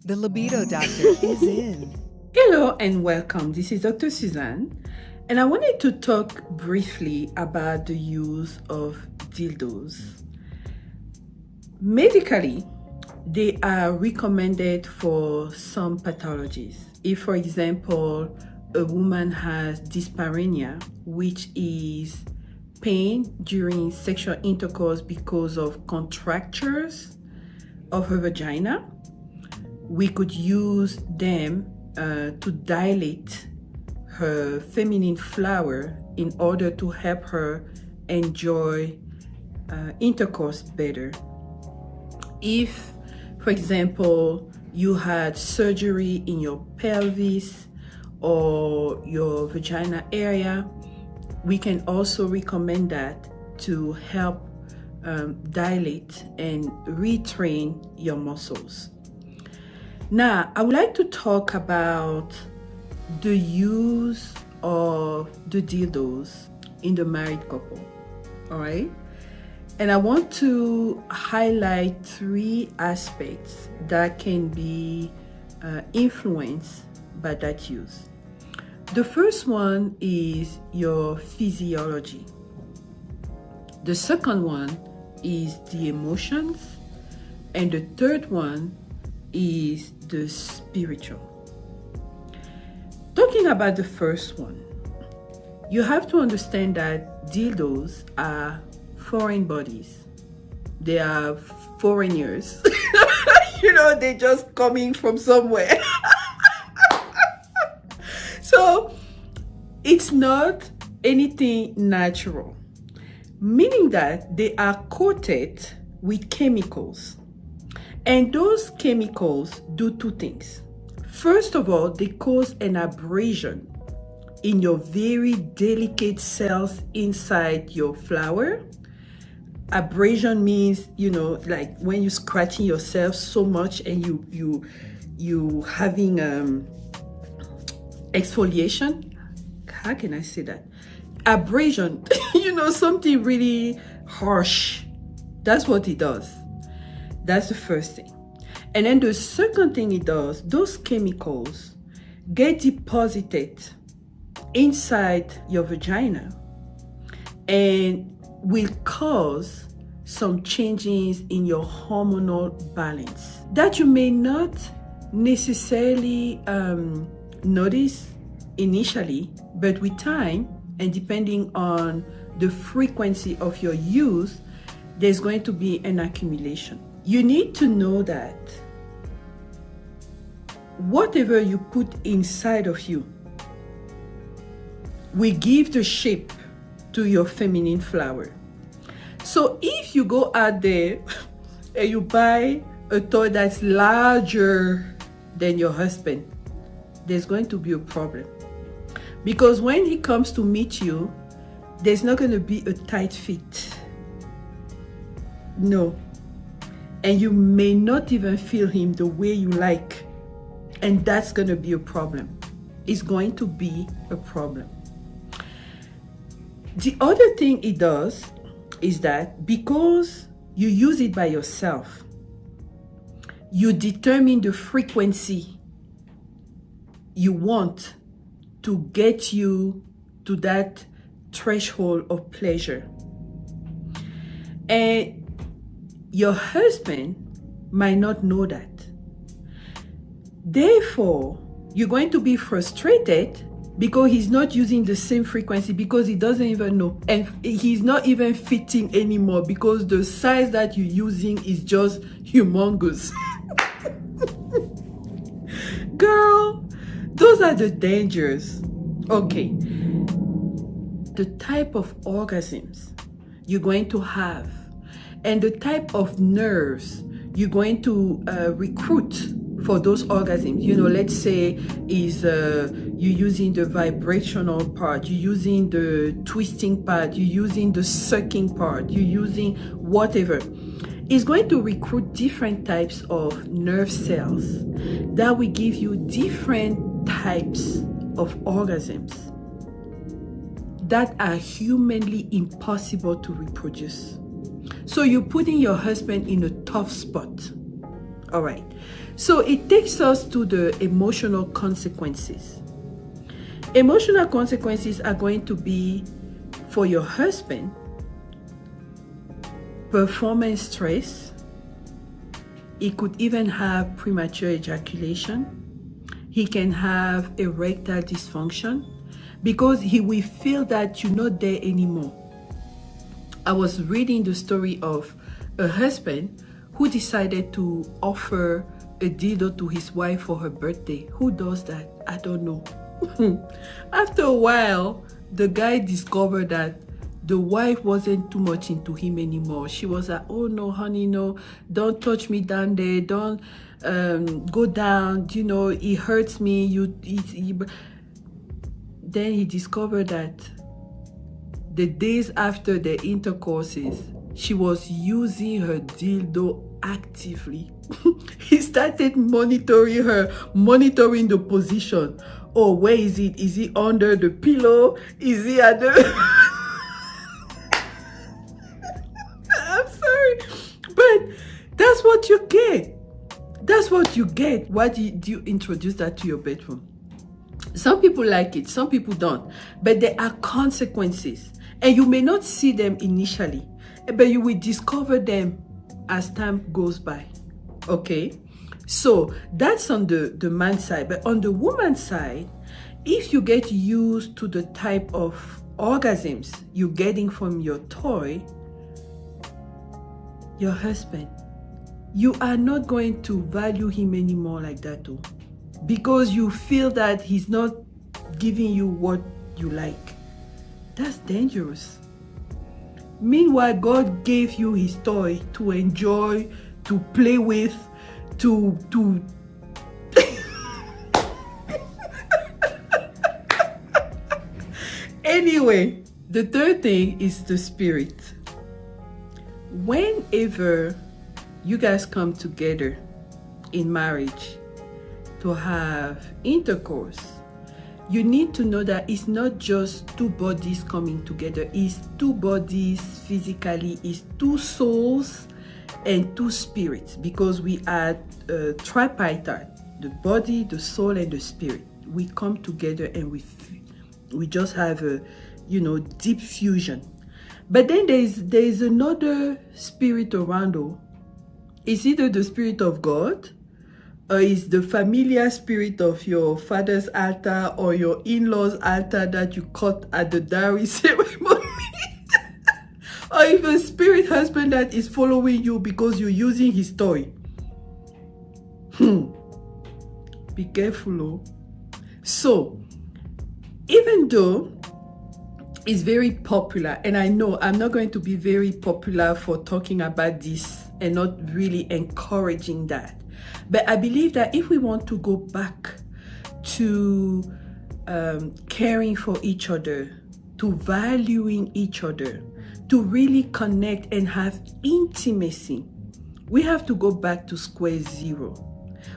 The Libido Doctor is in. Hello and welcome. This is Dr. Suzanne, and I wanted to talk briefly about the use of dildos. Medically, they are recommended for some pathologies. If, for example, a woman has dyspareunia, which is pain during sexual intercourse because of contractures of her vagina, we could use them to dilate her feminine flower in order to help her enjoy intercourse better. If, for example, you had surgery in your pelvis or your vagina area, we can also recommend that to help dilate and retrain your muscles. Now, I would like to talk about the use of the dildos in the married couple, all right? And I want to highlight 3 aspects that can be influenced by that use. The first one is your physiology. The second one is the emotions. And the third one is the spiritual. Talking about the first one, you have to understand that dildos are foreign bodies. They are foreigners. They're just coming from somewhere. So it's not anything natural, meaning that they are coated with chemicals. And those chemicals do 2 things. First of all, they cause an abrasion in your very delicate cells inside your flower. Abrasion means, like when you're scratching yourself so much and you having exfoliation. How can I say that? Abrasion, something really harsh. That's what it does. That's the first thing. And then the second thing it does, those chemicals get deposited inside your vagina and will cause some changes in your hormonal balance that you may not necessarily notice initially, but with time and depending on the frequency of your use, there's going to be an accumulation. You need to know that whatever you put inside of you will give the shape to your feminine flower. So if you go out there and you buy a toy that's larger than your husband, there's going to be a problem. Because when he comes to meet you, there's not going to be a tight fit. No. And you may not even feel him the way you like. And that's going to be a problem. It's going to be a problem. The other thing it does is that because you use it by yourself, you determine the frequency you want to get you to that threshold of pleasure. And your husband might not know that. Therefore, you're going to be frustrated because he's not using the same frequency because he doesn't even know. And he's not even fitting anymore because the size that you're using is just humongous. Girl, those are the dangers. Okay. The type of orgasms you're going to have and the type of nerves you're going to recruit for those orgasms. Let's say is you're using the vibrational part, you're using the twisting part, you're using the sucking part, you're using whatever. It's going to recruit different types of nerve cells that will give you different types of orgasms that are humanly impossible to reproduce. So you're putting your husband in a tough spot. All right. So it takes us to the emotional consequences. Emotional consequences are going to be for your husband, performance stress. He could even have premature ejaculation. He can have erectile dysfunction because he will feel that you're not there anymore. I was reading the story of a husband who decided to offer a dildo to his wife for her birthday. Who does that? I don't know. After a while, the guy discovered that the wife wasn't too much into him anymore. She was like, oh no, honey, no, don't touch me down there. Don't go down. You know, it hurts me. Then he discovered that the days after the intercourses, she was using her dildo actively. He started monitoring her, monitoring the position. Oh, where is it? Is it under the pillow? Is it at the... I'm sorry. But that's what you get. That's what you get. Why do you introduce that to your bedroom? Some people like it, some people don't. But there are consequences. And you may not see them initially, but you will discover them as time goes by. Okay? So that's on the man's side. But on the woman's side, if you get used to the type of orgasms you're getting from your toy, your husband, you are not going to value him anymore like that too. Because you feel that he's not giving you what you like. That's dangerous. Meanwhile, God gave you his toy to enjoy, to play with, to Anyway, the third thing is the spirit. Whenever you guys come together in marriage to have intercourse, you need to know that it's not just two bodies coming together. It's two bodies physically, it's two souls and two spirits, because we are tripartite, the body, the soul, and the spirit. We come together and we just have a, deep fusion. But then there's another spirit around. It's either the spirit of God, or it's the familiar spirit of your father's altar or your in-laws altar that you cut at the dowry ceremony. Or even a spirit husband that is following you because you're using his toy. Be careful, oh. So, even though it's very popular, and I know I'm not going to be very popular for talking about this and not really encouraging that, but I believe that if we want to go back to caring for each other, to valuing each other, to really connect and have intimacy, we have to go back to square zero.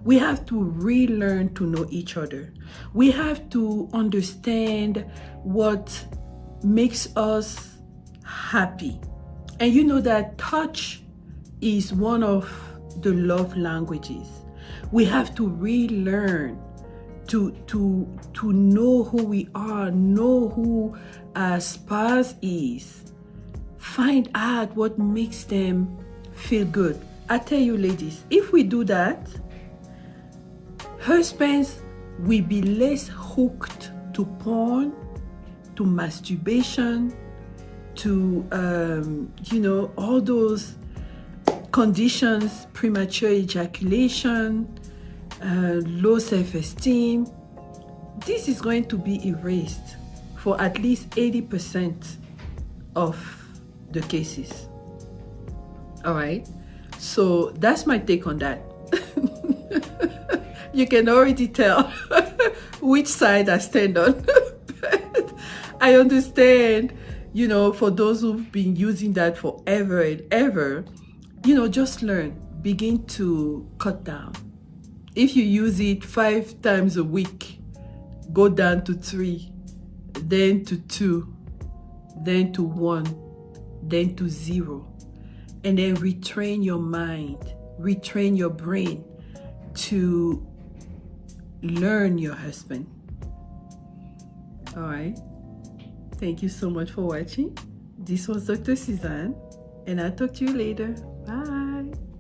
We have to relearn to know each other. We have to understand what makes us happy. And you know that touch is one of the love languages. We have to relearn to know who we are, know who our spouse is, find out what makes them feel good. I tell you, ladies, if we do that, husbands will be less hooked to porn, to masturbation, to all those conditions, premature ejaculation, low self-esteem. This is going to be erased for at least 80% of the cases. All right, so that's my take on that. You can already tell which side I stand on. But I understand, for those who've been using that forever and ever, just learn, begin to cut down. If you use it 5 times a week, go down to 3, then to 2, then to 1, then to 0. And then retrain your mind retrain your brain to learn your husband. All right. Thank you so much for watching. This was Dr. Suzanne, and I'll talk to you later. Bye.